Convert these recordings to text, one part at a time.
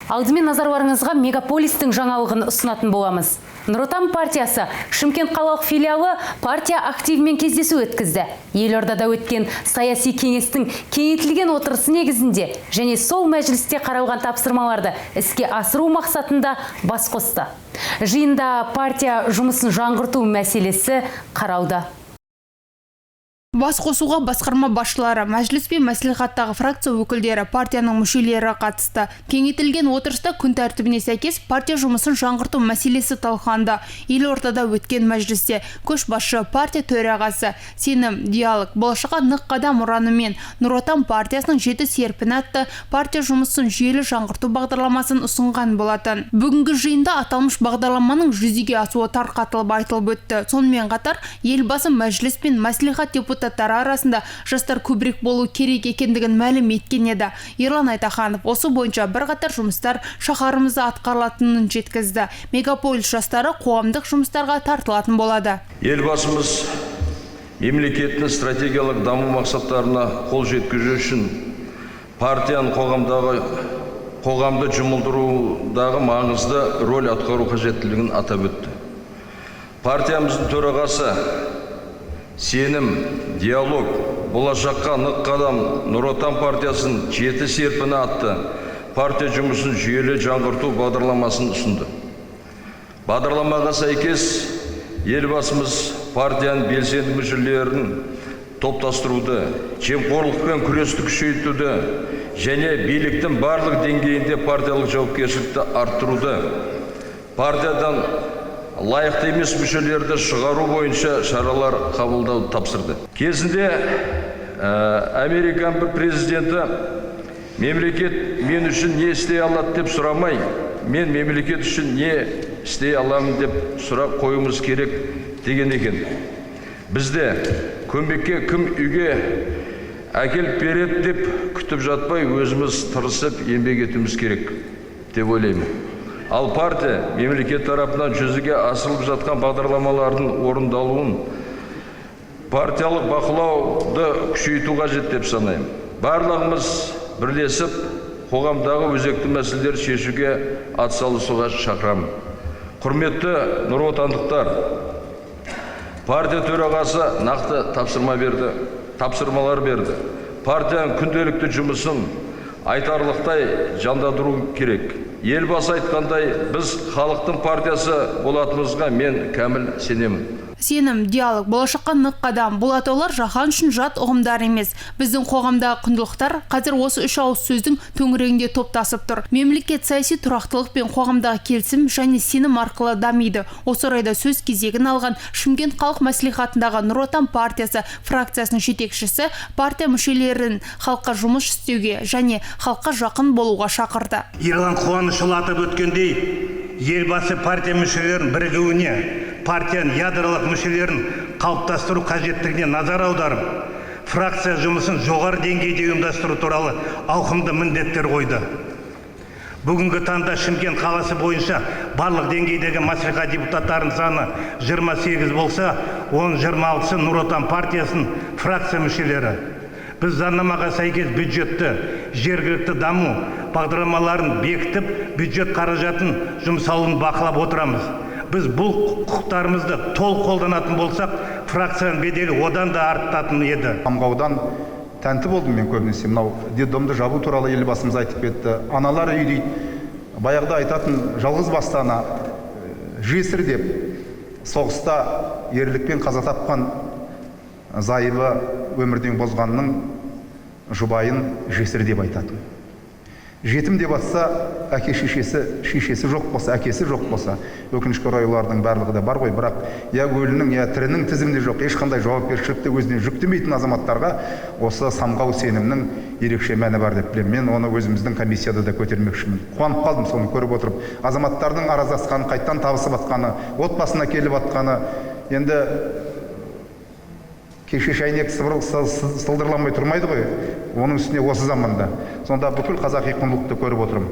Алдымен назарларыңызға мегаполистің жаңалығын ұсынатын боламыз. Нұр Отан партиясы Шымкент қалалық филиалы партия активімен кездесу өткізді. Елордада өткен саяси кеңестің кеңейтілген отырысы негізінде және сол мәжілісте қаралған тапсырмаларды іске асыру мақсатында бас қосты. Жиында партия жұмысын жаңғырту мәселесі қаралды. Бас қосуға басқарма басшылары, мәжіліс пен мәслихаттағы фракция өкілдері, партияның мүшелері қатысты. Кеңейтілген отырыста күн тәртібіне сәйкес партия жұмысын жаңғырту мәселесі талқыланды. Елордада өткен мәжілісте көшбасшы партия төрағасы сенім, диалог, болашаққа нық қадам ұранымен Нұр Отан партиясының 7 серпін атты партия жұмысын жүйелі жаңғырту бағдарламасын ұсынған болатын. Бүгінгі жиында аталмыш бағдарламаның жүзеге асуы тарқатылып айтылып өтті. Сонымен қатар елбасы мәжіліс пен мәслихат депутаттары арасында жастар көбірек болу керек екендігін мәлім еткен еді. Ерлан Айтаханов осы бойынша бірқатар жұмыстар шаһарымызда атқарылатынын жеткізді. Мегаполис жастары қоғамдық жұмыстарға тартылатын болады. Елбасымыз мемлекеттің стратегиялық даму мақсаттарына қол жеткізу үшін партияның қоғамды жұмылдырудағы маңызды рөл атқару қажеттілігін атап өтті. Партиямыздың төрағасы сенім, диалог, болашаққа нық қадам Нұр Отан партиясының 7 серпіні атты партия жұмысын жүйелі жаңғырту бағдарламасын ұсынды. Бағдарламаға сәйкес елбасымыз партияның белсенді мүшелерін топтастыруды, жемқорлықпен күресті күшейтуді және биліктің барлық деңгейінде партиялық жауапкершілікті арттыруды, партиядан лайықты емес мүшелерді шығару бойынша шаралар қабылдауды тапсырды. Кезінде Американ бір президенті мемлекет мен үшін не істей алады деп сұрамай, мен мемлекет үшін не істей аламын деп сұрақ қоюымыз керек деген екен. Бізде көмекке кім үйге әкеліп береді деп күтіп жатпай, өзіміз тырысып еңбек етуіміз керек деп ойлаймын. Ал партия мемлекет тарапынан жүзеге асырылып жатқан бағдарламалардың орындалуын партиялық бақылауды күшейту қажет деп санаймын. Барлығымыз бірлесіп қоғамдағы өзекті мәселелер шешуге атсалысуға шақырамын. Құрметті нұр отандықтар, партия төрағасы нақты тапсырмалар берді. Партияның күнделікті жұмысын айтарлықтай жандандыру керек. Елбасы айтқандай, біз халықтың партиясы болатынымызға мен кәміл сенемін. Сенім, диалог, болашаққа нық қадам. Бұл атаулар жаһан үшін жат ұғымдар емес. Біздің қоғамдағы құндылықтар қазір осы 3 ауыз сөздің төңірегінде топтасып тұр. Мемлекет саяси тұрақтылық пен қоғамдағы келісім және сенім арқылы дамиды. Осы орайда сөз кезегін алған Шымкент қалалық мәслихатындағы Нұр Отан партиясы фракциясының жетекшісі партия мүшелерін халыққа жұмыс істеуге және халыққа жақын болуға шақырды. Ерлан Қуанышұлы атап өткендей, елбасы партия мүшелерін бірігуіне, партияның ядролық мүшелерін қалыптастыру қажеттігіне назар аударып, фракция жұмысын жоғары деңгейде ұйымдастыру туралы ауқымды міндеттер қойды. Бүгінгі таңда Шымкент қаласы бойынша барлық деңгейдегі мәслихат депутаттарының саны 28 болса, оның 26-сы Нұр Отан партиясының фракция мүшелері. Біз заңнамаға сәйкес бюджетті, жергілікті даму бағдарламаларын бекітіп, бюджет қаражатын жұмсалуын бақылап отырамыз. Біз бұл құқықтарымызды толық қолданатын болсақ, фракцияның беделі одан да артатын еді. Қамқаудан тәнті болдым мен көбінесе. Мынау детдомды жабу туралы елбасымыз айтып кетті. Аналар үй дейді, баяғыда айтатын жалғыз басты ана жесір деп, соғыста ерлікпен қаза тапқан зайыбы өмірден бозғанның жұбайын жесір деп айтатын. Жетім деп атса, әке шешесі жоқ болса, әкесі жоқ болса, өкінішке орай олардың барлығы да бар ғой, бірақ я өлінің, я тірінің тізімінде жоқ, ешқандай жауапкершілікті өзіне жүктемейтін азаматтарға осы самғау сенімнің ерекше мәні бар деп білемін. Мен оны өзіміздің комиссияда да көтермекшімін. Қуанып қалдым соны көріп отырып. Азаматтардың араздасқаны, қайттан табысып атқаны, отбасына келіп атқаны, енді кеше шайнек сылдырламай тұрмайды ғой, оның үстіне осы заманда. Сонда бүкіл қазақи құндылықты көріп отырмын.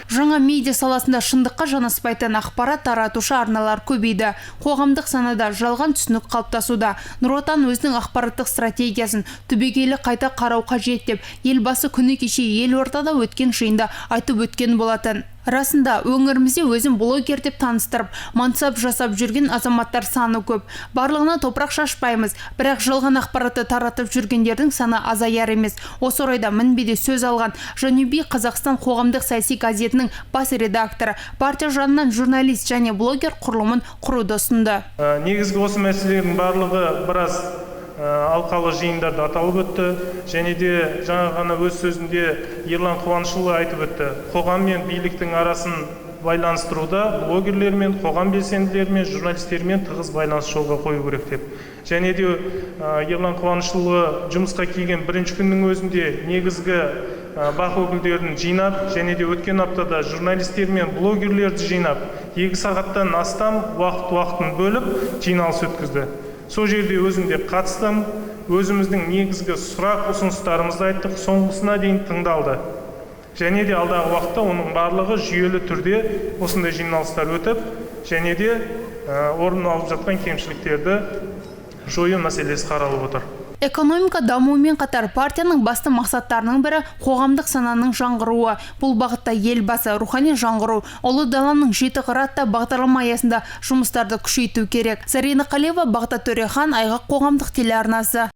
Жаңа медиа саласында шындыққа жанаспайтын ақпарат таратушы арналар көбейді. Қоғамдық санада жалған түсінік қалыптасуда. Нұр Отан өзінің ақпараттық стратегиясын түбегейлі қайта қарау қажет деп елбасы күні кеше елордада өткен жиында айтып өткен болатын. Расында өңірімізде өзін блогер деп таныстырып, мансап жасап жүрген азаматтар саны көп. Барлығына топырақ шашпаймыз, бірақ жалған ақпаратты таратып жүргендердің саны азаяр емес. Осы орайда мінбеде сөз алған Жанубий Қазақстан қоғамдық саяси газетінің бас редакторы, партия жанынан журналист және блогер құрылымын құруды ұсынды. Негізгі осы мәселелердің барлығы біраз алқалы жиындарда аталып өтті, және де жаңа ғана өз сөзінде Ерлан Қуанышұлы айтып өтті. Қоғам мен биліктің арасын байланыстыруда блогерлермен, қоғам белсенділерімен, журналистермен тығыз байланыс жолға қою керек деп. Және де Ерлан Қуанышұлы жұмысқа келген бірінші күннің өзінде негізгі бақ өкілдерін жинап, және де өткен аптада журналистер мен блогерлерді жинап, 2 сағаттан астам уақытын бөліп жиналыс өткізді. Сол жерде өзімде қатыстым, өзіміздің негізгі сұрақ ұсыныстарымызды айттық, соңғысына дейін тыңдалды. Және де алдағы уақытта оның барлығы жүйелі түрде осындай жиналыстар өтіп, және де орын алып жатқан кемшіліктерді жою мәселесі қаралып отыр. Экономика дамуымен қатар партияның басты мақсаттарының бірі қоғамдық сананың жаңғыруы. Бұл бағытта елбасы рухани жаңғыру, ұлы даланың 7 қыры атты бағдарлама аясында жұмыстарды күшейту керек. Зарина Қалиева, Бағдат Төрехан, Айғақ қоғамдық телеарнасы.